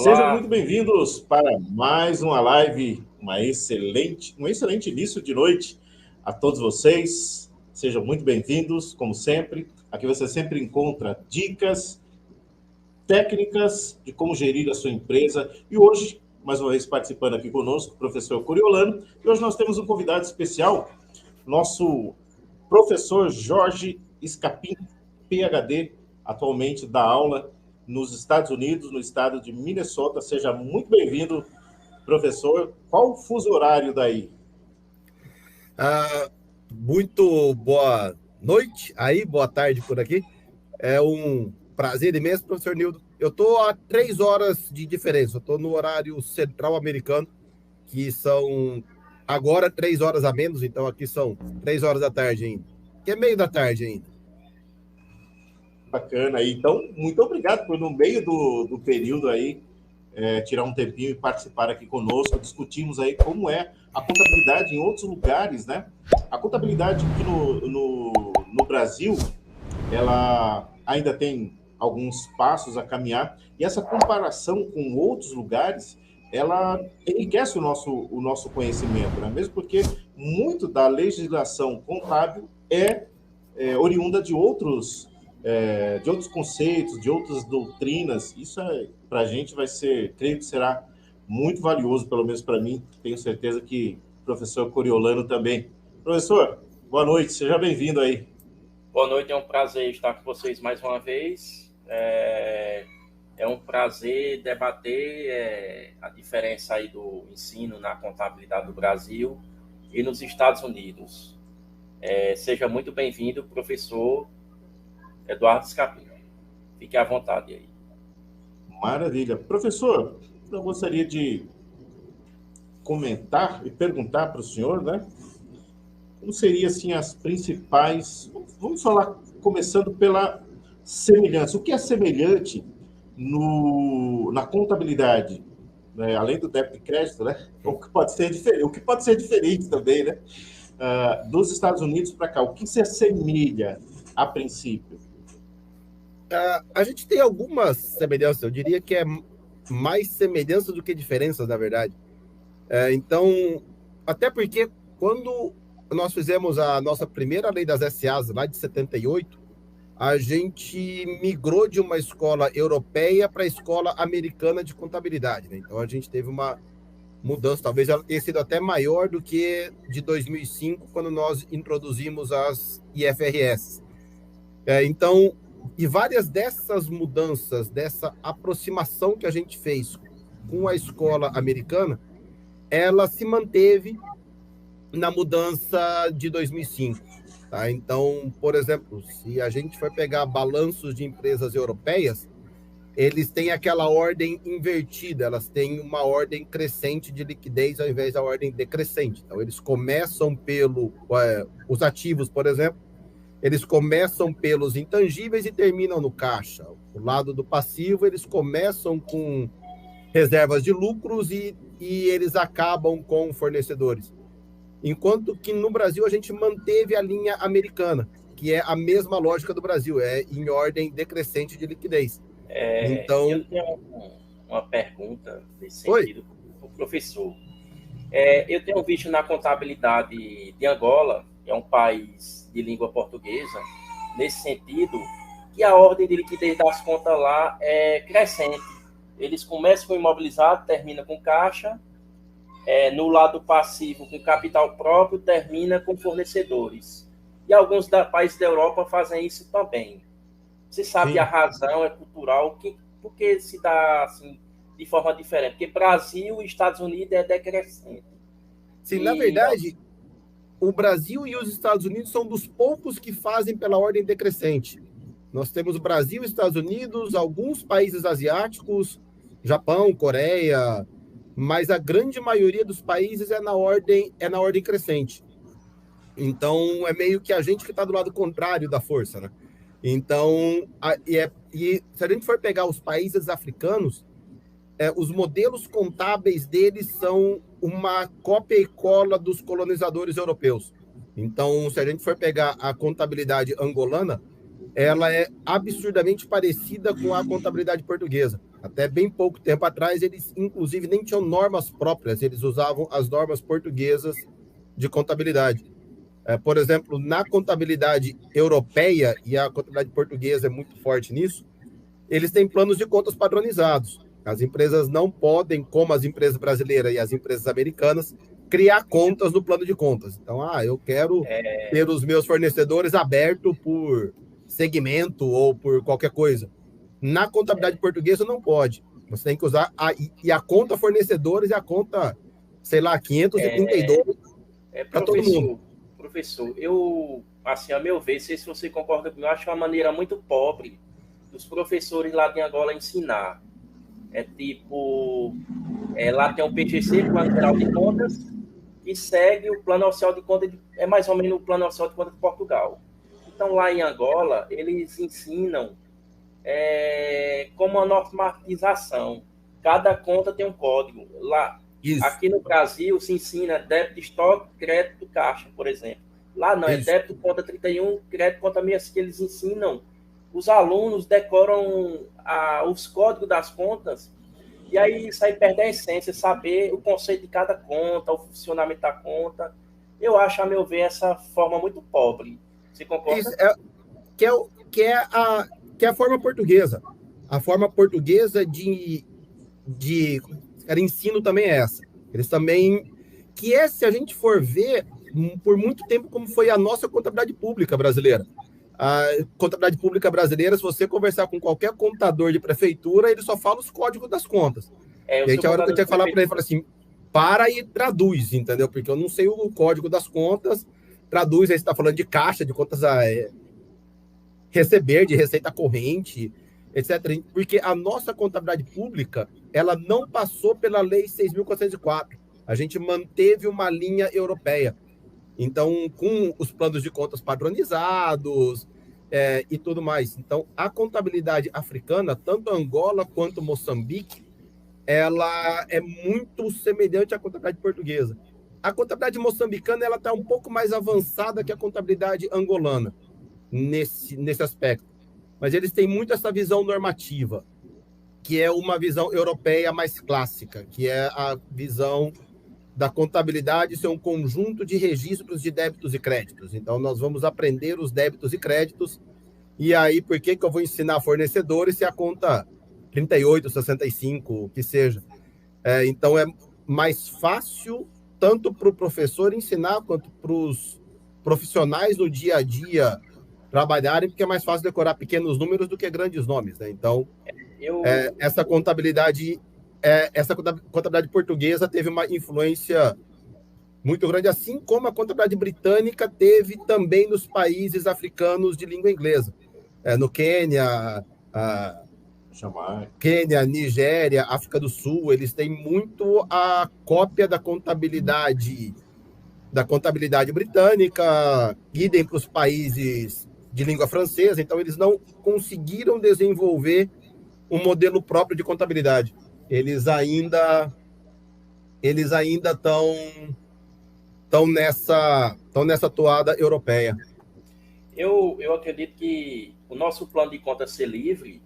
Sejam Olá, muito bem-vindos para mais uma live, um excelente início de noite a todos vocês. Sejam muito bem-vindos, como sempre. Aqui você sempre encontra dicas, técnicas de como gerir a sua empresa. E hoje, mais uma vez participando aqui conosco, o professor Coriolano. E hoje nós temos um convidado especial, nosso professor Jorge Escapim, PhD, atualmente dá aula nos Estados Unidos, no estado de Minnesota. Seja muito bem-vindo, professor. Qual o fuso horário daí? Muito boa noite aí, boa tarde por aqui. É um prazer imenso, professor Nildo. Eu estou a 3 horas de diferença. Eu estou no horário central americano, que são agora 3 horas a menos, então aqui são 3 horas da tarde ainda. Que é meio da tarde ainda. Bacana aí. Então, muito obrigado por, no meio do período aí, tirar um tempinho e participar aqui conosco. Discutimos aí como é a contabilidade em outros lugares, né? A contabilidade aqui no Brasil, ela ainda tem alguns passos a caminhar, e essa comparação com outros lugares, ela enriquece o nosso conhecimento, né? Mesmo porque muito da legislação contábil oriunda de outros conceitos, de outras doutrinas. Isso para a gente vai ser, creio que será muito valioso, pelo menos para mim. Tenho certeza que o professor Coriolano também. Professor, boa noite, seja bem-vindo aí. boa noite, é um prazer estar com vocês mais uma vez. É um prazer debater a diferença aí do ensino na contabilidade do Brasil e nos Estados Unidos. Seja muito bem-vindo, professor Eduardo Scapim. Fique à vontade aí. Maravilha. Professor, eu gostaria de comentar e perguntar para o senhor, né? Como seriam, assim, as principais... Vamos falar, começando pela semelhança. O que é semelhante na contabilidade, né? Além do débito e crédito, né? O que pode ser diferente também, né? Dos Estados Unidos para cá. O que se assemelha a princípio? A gente tem algumas semelhanças, eu diria que é mais semelhança do que diferenças, na verdade. Então, até porque quando nós fizemos a nossa primeira lei das SAs, lá de 78, a gente migrou de uma escola europeia para a escola americana de contabilidade, né? Então, a gente teve uma mudança, talvez ela tenha sido até maior do que de 2005, quando nós introduzimos as IFRS. Então, e várias dessas mudanças, dessa aproximação que a gente fez com a escola americana, ela se manteve na mudança de 2005. Tá? Então, por exemplo, se a gente for pegar balanços de empresas europeias, eles têm aquela ordem invertida, elas têm uma ordem crescente de liquidez ao invés da ordem decrescente. Então, eles começam os ativos, por exemplo, eles começam pelos intangíveis e terminam no caixa. O lado do passivo, eles começam com reservas de lucros e eles acabam com fornecedores. Enquanto que no Brasil a gente manteve a linha americana, que é a mesma lógica do Brasil, é em ordem decrescente de liquidez. Então, eu tenho uma pergunta nesse Oi? sentido para o professor. Eu tenho visto na contabilidade de Angola, que é um país de língua portuguesa, nesse sentido, que a ordem de liquidez das contas lá é crescente. Eles começam com imobilizado, termina com caixa, no lado passivo com capital próprio, termina com fornecedores. E alguns países da Europa fazem isso também. Você sabe Sim. a razão, é cultural, por que se dá assim, de forma diferente? Porque Brasil e Estados Unidos é decrescente. Sim, na verdade, o Brasil e os Estados Unidos são dos poucos que fazem pela ordem decrescente. Nós temos Brasil, Estados Unidos, alguns países asiáticos, Japão, Coreia, mas a grande maioria dos países é na ordem crescente. Então, é meio que a gente que está do lado contrário da força, né? Então, se a gente for pegar os países africanos, os modelos contábeis deles são uma cópia e cola dos colonizadores europeus. Então, se a gente for pegar a contabilidade angolana, ela é absurdamente parecida com a contabilidade portuguesa. Até bem pouco tempo atrás, eles, inclusive, nem tinham normas próprias, eles usavam as normas portuguesas de contabilidade. Por exemplo, na contabilidade europeia, e a contabilidade portuguesa é muito forte nisso, eles têm planos de contas padronizados. As empresas não podem, como as empresas brasileiras e as empresas americanas, criar contas no plano de contas. Então, eu quero ter os meus fornecedores abertos por segmento ou por qualquer coisa. Na contabilidade portuguesa não pode. Você tem que usar a conta fornecedores e a conta, sei lá, 532 para todo mundo. Professor, eu, assim, a meu ver, não sei se você concorda comigo, eu acho uma maneira muito pobre dos professores lá de Angola ensinar. Lá tem o PGC, Plano Geral de Contas, que segue o Plano Oficial de Contas, é mais ou menos o Plano Oficial de Contas de Portugal. Então, lá em Angola, eles ensinam como a normatização. Cada conta tem um código. Aqui no Brasil, se ensina débito, estoque, crédito, caixa, por exemplo. Lá não, é débito, conta 31, crédito, conta 65, que eles ensinam. Os alunos decoram os códigos das contas, e aí isso aí perde a essência, saber o conceito de cada conta, o funcionamento da conta. Eu acho, a meu ver, essa forma muito pobre. Você concorda? Isso que é a forma portuguesa. A forma portuguesa de ensino também é essa. Eles também... se a gente for ver, por muito tempo, como foi a nossa contabilidade pública brasileira. A contabilidade pública brasileira, se você conversar com qualquer contador de prefeitura, ele só fala os códigos das contas. E aí tinha hora que eu tinha que falar para ele, assim, para e traduz, entendeu? Porque eu não sei o código das contas, traduz, aí você está falando de caixa, de contas a receber, de receita corrente, etc. Porque a nossa contabilidade pública, ela não passou pela Lei 6.404. A gente manteve uma linha europeia. Então, com os planos de contas padronizados e tudo mais. Então, a contabilidade africana, tanto Angola quanto Moçambique, ela é muito semelhante à contabilidade portuguesa. A contabilidade moçambicana ela está um pouco mais avançada que a contabilidade angolana nesse aspecto. Mas eles têm muito essa visão normativa, que é uma visão europeia mais clássica, que é a visão da contabilidade ser um conjunto de registros de débitos e créditos. Então, nós vamos aprender os débitos e créditos, e aí, por que eu vou ensinar fornecedores se a conta 38, 65, o que seja? Então, é mais fácil, tanto para o professor ensinar, quanto para os profissionais no dia a dia trabalharem, porque é mais fácil decorar pequenos números do que grandes nomes, né? Então, essa contabilidade portuguesa teve uma influência muito grande, assim como a contabilidade britânica teve também nos países africanos de língua inglesa. No Quênia, Nigéria, África do Sul, eles têm muito a cópia da contabilidade britânica, idem para os países de língua francesa, então eles não conseguiram desenvolver um modelo próprio de contabilidade. Eles ainda estão nessa toada europeia. Eu acredito que o nosso plano de contas ser livre,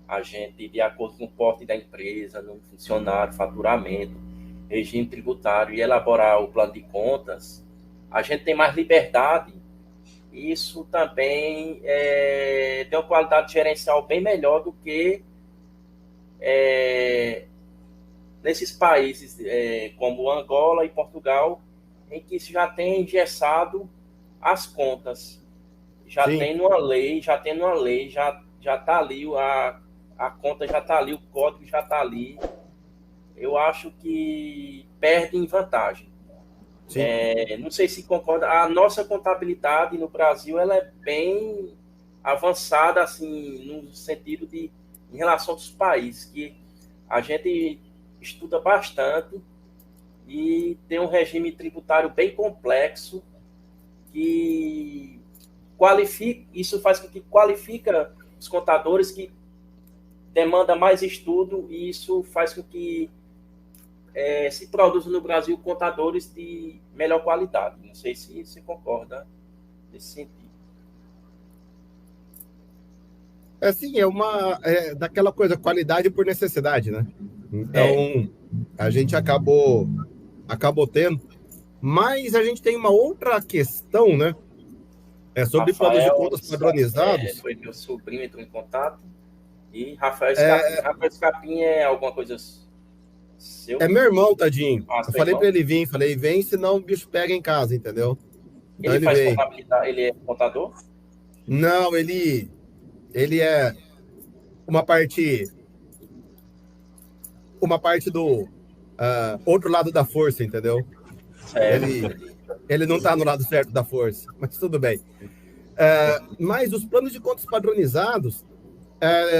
a gente, de acordo com o porte da empresa, no funcionário, faturamento, regime tributário e elaborar o plano de contas, a gente tem mais liberdade. Isso também tem uma qualidade gerencial bem melhor do que nesses países como Angola e Portugal, em que isso já tem engessado as contas. Já tem numa lei, já está ali, a conta já está ali, o código já está ali. Eu acho que perde em vantagem. Não sei se concorda, a nossa contabilidade no Brasil ela é bem avançada, assim, no sentido de, em relação aos países, que a gente estuda bastante e tem um regime tributário bem complexo que qualifica, isso faz com que qualifica os contadores, que demanda mais estudo, e isso faz com que se produzam no Brasil contadores de melhor qualidade. Não sei se você concorda nesse sentido. Assim, daquela coisa, qualidade por necessidade, né? Então, a gente acabou tendo. Mas a gente tem uma outra questão, né? Sobre planos de contas padronizados. Foi meu sobrinho, entrou em contato. E Rafael Escapim. Rafael Escapim é alguma coisa seu? É meu irmão, tadinho. Eu falei irmão? para ele vir, vem, senão o bicho pega em casa, entendeu? Então ele faz contabilidade, ele é contador? Não, ele é uma parte do outro lado da força, entendeu? Ele não está no lado certo da força, mas tudo bem. Mas os planos de contas padronizados,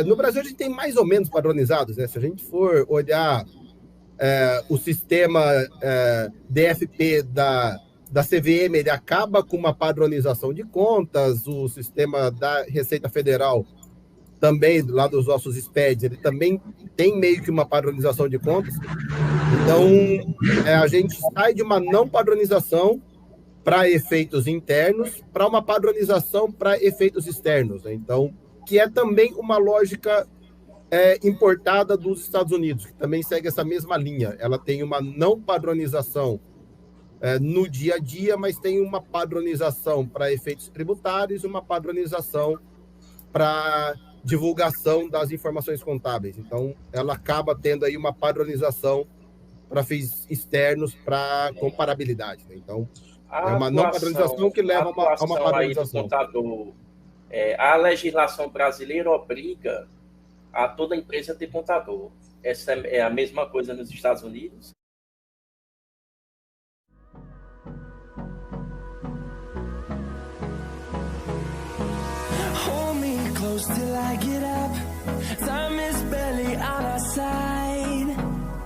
no Brasil a gente tem mais ou menos padronizados, né? Se a gente for olhar o sistema DFP da CVM, ele acaba com uma padronização de contas, o sistema da Receita Federal também, lá dos nossos SPEDs, ele também tem meio que uma padronização de contas. Então, a gente sai de uma não padronização para efeitos internos para uma padronização para efeitos externos, né? Então, que é também uma lógica importada dos Estados Unidos, que também segue essa mesma linha. Ela tem uma não padronização no dia a dia, mas tem uma padronização para efeitos tributários e uma padronização para divulgação das informações contábeis. Então, ela acaba tendo aí uma padronização para fins externos, para comparabilidade, né? Então, é uma não padronização que leva a uma padronização. Contador, a legislação brasileira obriga a toda empresa ter contador. Essa é a mesma coisa nos Estados Unidos? Till I get